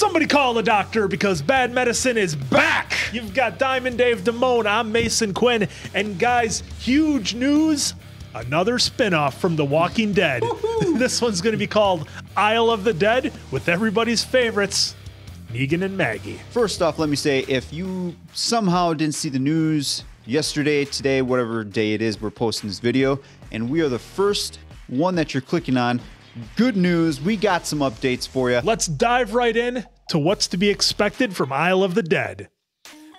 Somebody call the doctor because bad medicine is back. You've got Diamond Dave Damone. I'm Mason Quinn. And guys, huge news. Another spinoff from The Walking Dead. This one's going to be called Isle of the Dead with everybody's favorites, Negan and Maggie. First off, let me say, if you somehow didn't see the news yesterday, today, whatever day it is, we're posting this video, and we are the first one that you're clicking on. Good news, we got some updates for you. Let's dive right in to what's to be expected from Isle of the Dead.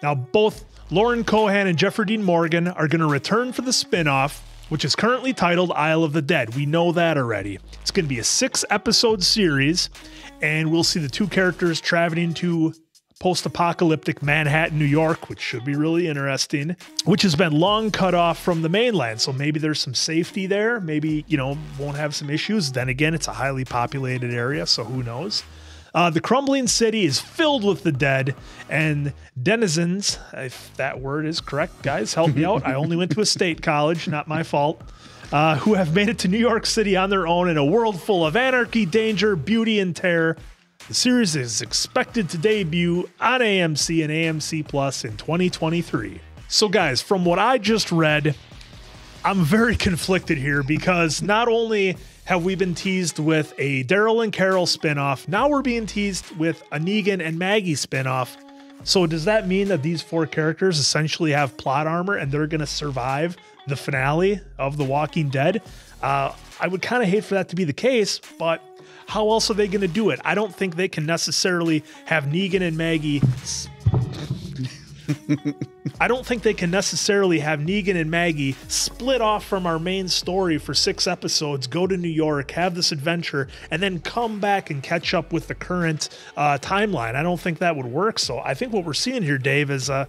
Now, both Lauren Cohan and Jeffrey Dean Morgan are going to return for the spinoff, which is currently titled Isle of the Dead. We know that already. It's going to be a 6-episode series, and we'll see the two characters traveling to post-apocalyptic Manhattan, New York, which should be really interesting, which has been long cut off from the mainland. So maybe there's some safety there. Maybe, won't have some issues. Then again, it's a highly populated area, so who knows? The crumbling city is filled with the dead and denizens, if that word is correct, guys, help me out. I only went to a state college, not my fault, who have made it to New York City on their own in a world full of anarchy, danger, beauty, and terror. The series is expected to debut on AMC and AMC Plus in 2023. So guys, from what I just read, I'm very conflicted here because not only have we been teased with a Daryl and Carol spinoff, now we're being teased with a Negan and Maggie spinoff. So does that mean that these 4 characters essentially have plot armor and they're going to survive the finale of The Walking Dead? I would kind of hate for that to be the case, but how else are they going to do it? I don't think they can necessarily have Negan and Maggie. Split off from our main story for 6 episodes, go to New York, have this adventure, and then come back and catch up with the current timeline. I don't think that would work. So I think what we're seeing here, Dave, is a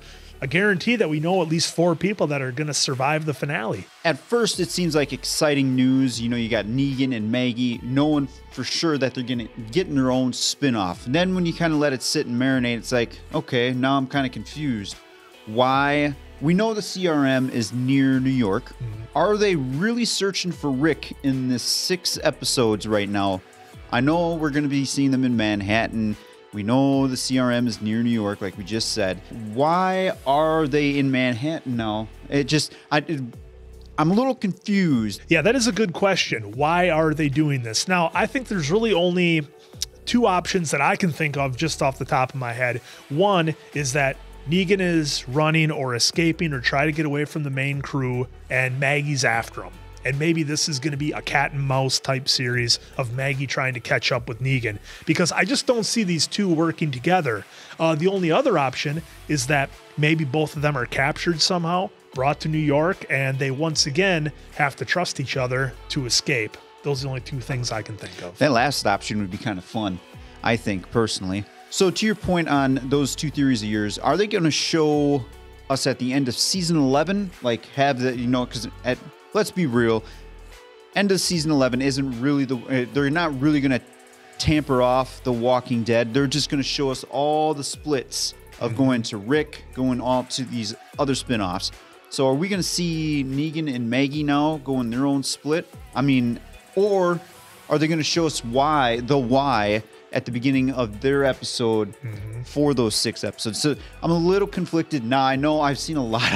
guarantee that we know at least 4 people that are going to survive the finale. At first, it seems like exciting news. You got Negan and Maggie knowing for sure that they're going to get their own spinoff. And then when you kind of let it sit and marinate, it's like, okay, now I'm kind of confused. Why? We know the CRM is near New York. Are they really searching for Rick in this 6 episodes right now? I know we're going to be seeing them in Manhattan. We know the CRM is near New York, like we just said. Why are they in Manhattan now? I'm a little confused. Yeah, that is a good question. Why are they doing this? Now, I think there's really only 2 options that I can think of just off the top of my head. One is that Negan is running or escaping or trying to get away from the main crew, and Maggie's after him. And maybe this is going to be a cat and mouse type series of Maggie trying to catch up with Negan, because I just don't see these 2 working together. The only other option is that maybe both of them are captured somehow, brought to New York, and they once again have to trust each other to escape. Those are the only 2 things I can think of. That last option would be kind of fun, I think, personally. So to your point on those 2 theories of yours, are they going to show us at the end of season 11? Like have the, because let's be real, end of season 11 isn't really they're not really going to tamper off The Walking Dead. They're just going to show us all the splits of going to Rick, going all to these other spinoffs. So are we going to see Negan and Maggie now going their own split? I mean, or are they going to show us why at the beginning of their episode for those 6 episodes? So I'm a little conflicted now. I know I've seen a lot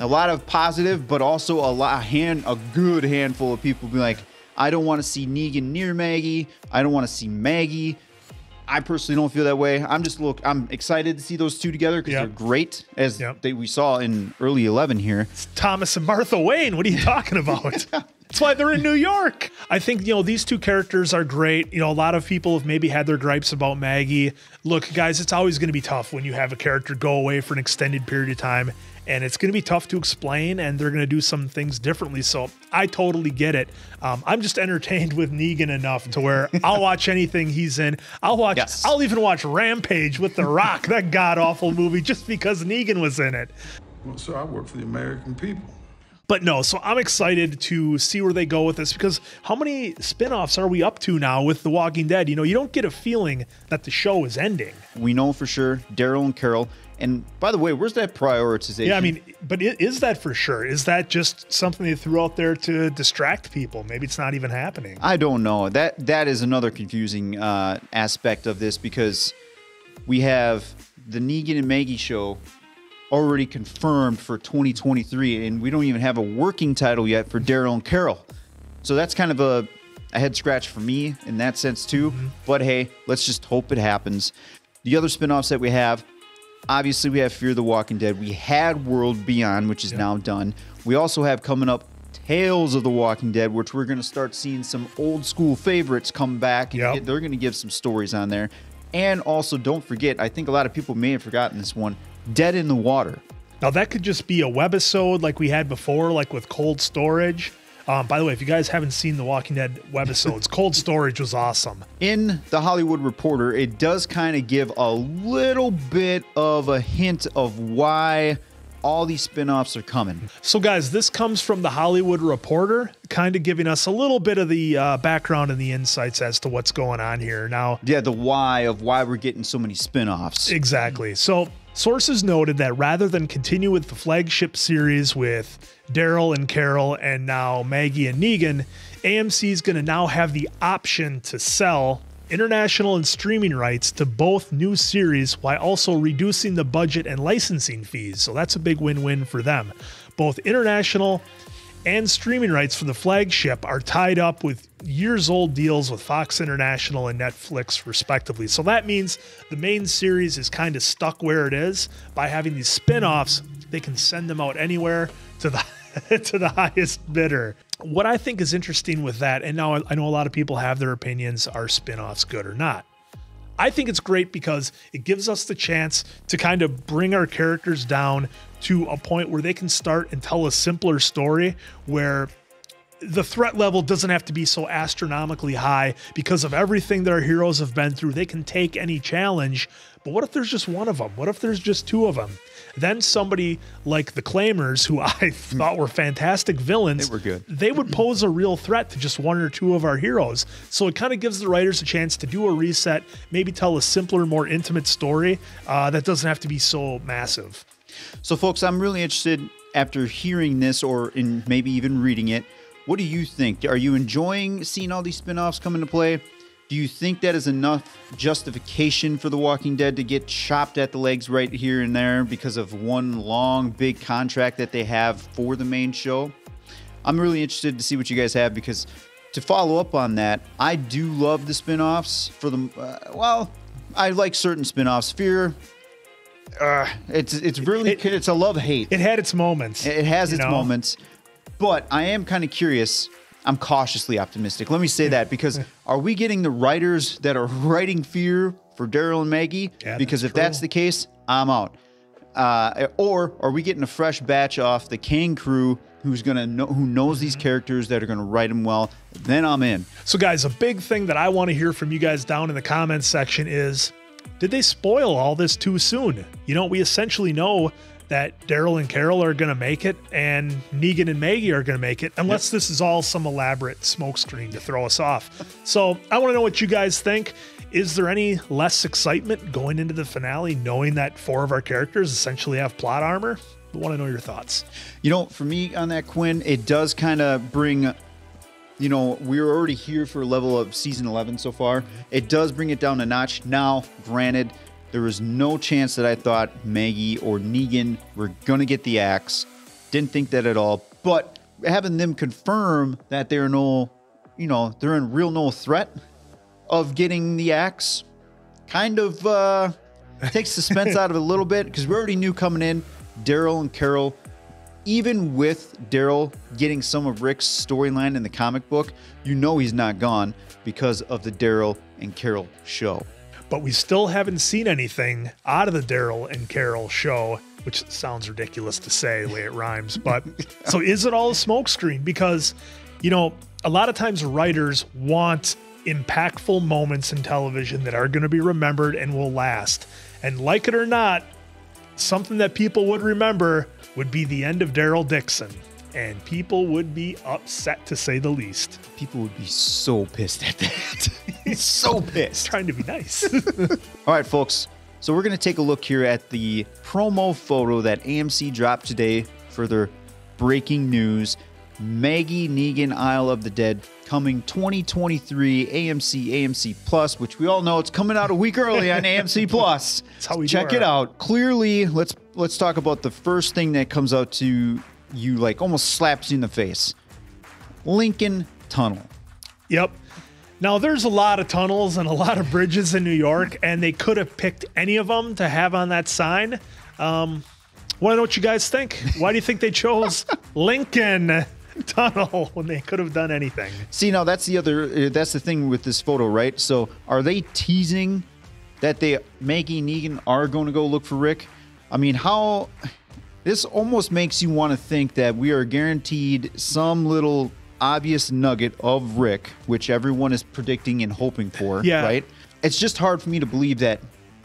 of positive, but also a good handful of people be like, I don't want to see Negan near Maggie. I don't want to see Maggie. I personally don't feel that way. I'm excited to see those 2 together because they're great, as we saw in early 11 here. It's Thomas and Martha Wayne. What are you talking about? That's why they're in New York. I think, these 2 characters are great. A lot of people have maybe had their gripes about Maggie. Look, guys, it's always going to be tough when you have a character go away for an extended period of time, and it's going to be tough to explain, and they're going to do some things differently. So I totally get it. I'm just entertained with Negan enough to where I'll watch anything he's in. I'll even watch Rampage with The Rock, that god-awful movie, just because Negan was in it. Well, sir, I work for the American people. But no, so I'm excited to see where they go with this, because how many spinoffs are we up to now with The Walking Dead? You don't get a feeling that the show is ending. We know for sure Daryl and Carol. And by the way, where's that prioritization? Yeah, I mean, but is that for sure? Is that just something they threw out there to distract people? Maybe it's not even happening. I don't know. That is another confusing aspect of this, because we have the Negan and Maggie show already confirmed for 2023, and we don't even have a working title yet for Daryl and Carol. So that's kind of a head scratch for me in that sense too. But hey, let's just hope it happens. The other spinoffs that we have, obviously we have Fear the Walking Dead. We had World Beyond, which is now done. We also have coming up Tales of the Walking Dead, which we're going to start seeing some old school favorites come back. And they're going to give some stories on there. And also, don't forget, I think a lot of people may have forgotten this one, Dead in the Water. Now, that could just be a webisode like we had before, like with Cold Storage. By the way, if you guys haven't seen the Walking Dead webisodes, Cold Storage was awesome. In The Hollywood Reporter, it does kind of give a little bit of a hint of why all these spinoffs are coming. So guys, this comes from The Hollywood Reporter, kind of giving us a little bit of the background and the insights as to what's going on here. Now, yeah, the why of why we're getting so many spinoffs. Exactly. So sources noted that rather than continue with the flagship series with Daryl and Carol and now Maggie and Negan, AMC is going to now have the option to sell international and streaming rights to both new series while also reducing the budget and licensing fees. So that's a big win-win for them. Both international and streaming rights for the flagship are tied up with years-old deals with Fox International and Netflix, respectively. So that means the main series is kind of stuck where it is. By having these spin-offs, they can send them out anywhere to the to the highest bidder. What I think is interesting with that, and now I know a lot of people have their opinions, are spin-offs good or not? I think it's great because it gives us the chance to kind of bring our characters down to a point where they can start and tell a simpler story where the threat level doesn't have to be so astronomically high because of everything that our heroes have been through. They can take any challenge, but what if there's just one of them? What if there's just two of them? Then somebody like the Claimers, who I thought were fantastic villains, They were good. They would pose a real threat to just one or two of our heroes. So it kind of gives the writers a chance to do a reset, maybe tell a simpler, more intimate story that doesn't have to be so massive. So folks, I'm really interested after hearing this or in maybe even reading it. What do you think? Are you enjoying seeing all these spinoffs come into play? Do you think that is enough justification for The Walking Dead to get chopped at the legs right here and there because of one long, big contract that they have for the main show? I'm really interested to see what you guys have because to follow up on that, I do love the spinoffs for the, well, I like certain spinoffs. Fear, it's a love-hate. It had its moments. It has its moments, but I am kind of curious. I'm cautiously optimistic. Let me say that because are we getting the writers that are writing Fear for Daryl and Maggie? Yeah, because if true. that's the case, I'm out. Or are we getting a fresh batch off the Kang crew who knows these characters that are going to write them well? Then I'm in. So guys, a big thing that I want to hear from you guys down in the comments section is, did they spoil all this too soon? You know, we essentially know that Daryl and Carol are going to make it and Negan and Maggie are going to make it, unless this is all some elaborate smokescreen to throw us off. So I want to know what you guys think. Is there any less excitement going into the finale, knowing that 4 of our characters essentially have plot armor? I want to know your thoughts. You know, for me on that, Quinn, it does kind of bring, you know, we're already here for a level of season 11 so far. It does bring it down a notch. Now, granted, there was no chance that I thought Maggie or Negan were going to get the axe. Didn't think that at all. But having them confirm that they're no threat of getting the axe kind of takes suspense out of it a little bit because we already knew coming in Daryl and Carol, even with Daryl getting some of Rick's storyline in the comic book, you know he's not gone because of the Daryl and Carol show. But we still haven't seen anything out of the Daryl and Carol show, which sounds ridiculous to say the way it rhymes. But so is it all a smokescreen? Because, you know, a lot of times writers want impactful moments in television that are going to be remembered and will last. And like it or not, something that people would remember would be the end of Daryl Dixon. And people would be upset, to say the least. People would be so pissed at that. So pissed. Trying to be nice. All right, folks. So we're going to take a look here at the promo photo that AMC dropped today for their breaking news. Maggie, Negan, Isle of the Dead coming 2023 AMC Plus, which we all know it's coming out a week early on AMC Plus. That's how we check it out. Clearly, let's talk about the first thing that comes out to you, like almost slaps you in the face. Lincoln Tunnel. Yep. Now, there's a lot of tunnels and a lot of bridges in New York, and they could have picked any of them to have on that sign. Want to know what you guys think? Why do you think they chose Lincoln Tunnel when they could have done anything? See, now that's the thing with this photo, right? So are they teasing that Maggie and Negan are going to go look for Rick? I mean, this almost makes you want to think that we are guaranteed some little obvious nugget of Rick, which everyone is predicting and hoping for, right? It's just hard for me to believe that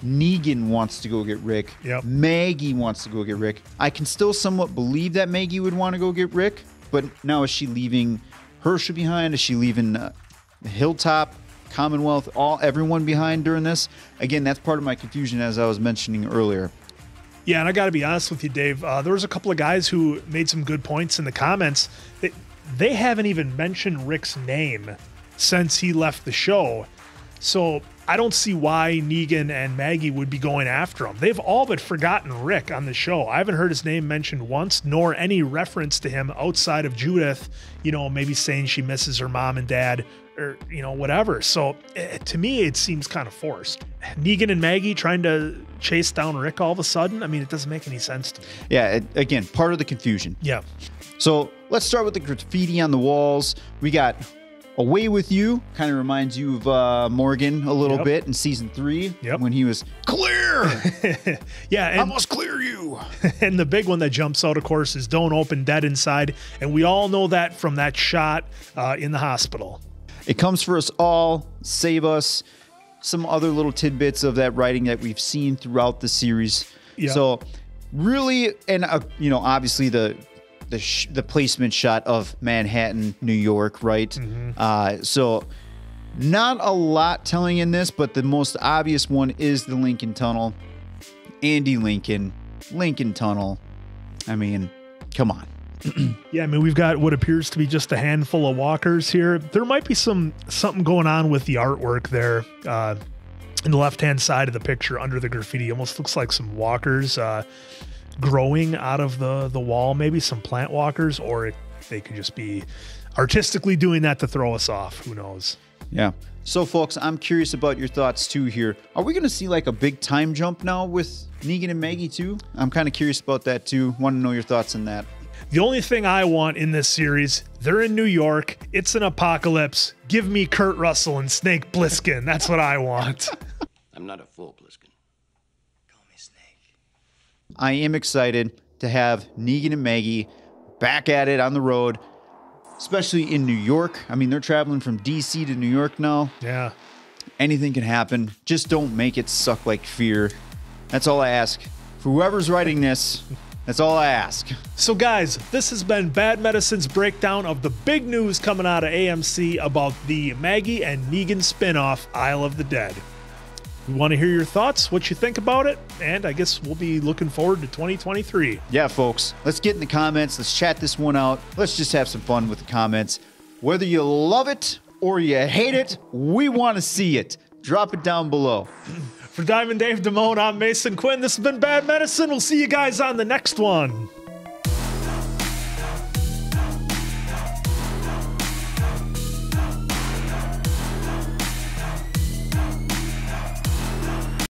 Negan wants to go get Rick. Yep. Maggie wants to go get Rick. I can still somewhat believe that Maggie would want to go get Rick, but now is she leaving Herschel behind? Is she leaving Hilltop, Commonwealth, everyone behind during this? Again, that's part of my confusion, as I was mentioning earlier. Yeah, and I got to be honest with you, Dave. There was a couple of guys who made some good points in the comments. They haven't even mentioned Rick's name since he left the show. So I don't see why Negan and Maggie would be going after him. They've all but forgotten Rick on the show. I haven't heard his name mentioned once, nor any reference to him outside of Judith, maybe saying she misses her mom and dad or, whatever. So to me, it seems kind of forced. Negan and Maggie trying to chase down Rick all of a sudden. I mean, it doesn't make any sense to me. Yeah, again, part of the confusion. Yeah. So let's start with the graffiti on the walls. We got Away With You, kind of reminds you of Morgan a little bit in season 3 when he was clear. Yeah, I must clear you. And the big one that jumps out, of course, is Don't Open Dead Inside. And we all know that from that shot in the hospital. It comes for us all, save us. Some other little tidbits of that writing that we've seen throughout the series. Yep. So really, and obviously the placement shot of Manhattan, New York, right? Mm-hmm. So not a lot telling in this, but the most obvious one is the Lincoln Tunnel. Andy Lincoln Tunnel. I mean, come on. Yeah, I mean, we've got what appears to be just a handful of walkers here. There might be something going on with the artwork there in the left-hand side of the picture under the graffiti. Almost looks like some walkers growing out of the wall, maybe some plant walkers, or they could just be artistically doing that to throw us off. Who knows? Yeah. So, folks, I'm curious about your thoughts, too, here. Are we going to see, like, a big time jump now with Negan and Maggie, too? I'm kind of curious about that, too. Want to know your thoughts on that. The only thing I want in this series, they're in New York. It's an apocalypse. Give me Kurt Russell and Snake Plissken. That's what I want. I'm not a fool, Plissken. Call me Snake. I am excited to have Negan and Maggie back at it on the road, especially in New York. I mean, they're traveling from D.C. to New York now. Yeah. Anything can happen. Just don't make it suck like Fear. That's all I ask. For whoever's writing this, that's all I ask. So guys, this has been Bad Medicine's breakdown of the big news coming out of AMC about the Maggie and Negan spinoff, Isle of the Dead. We want to hear your thoughts, what you think about it, and I guess we'll be looking forward to 2023. Yeah, folks, let's get in the comments. Let's chat this one out. Let's just have some fun with the comments. Whether you love it or you hate it, we want to see it. Drop it down below. For Diamond Dave Damone, I'm Mason Quinn. This has been Bad Medicine. We'll see you guys on the next one.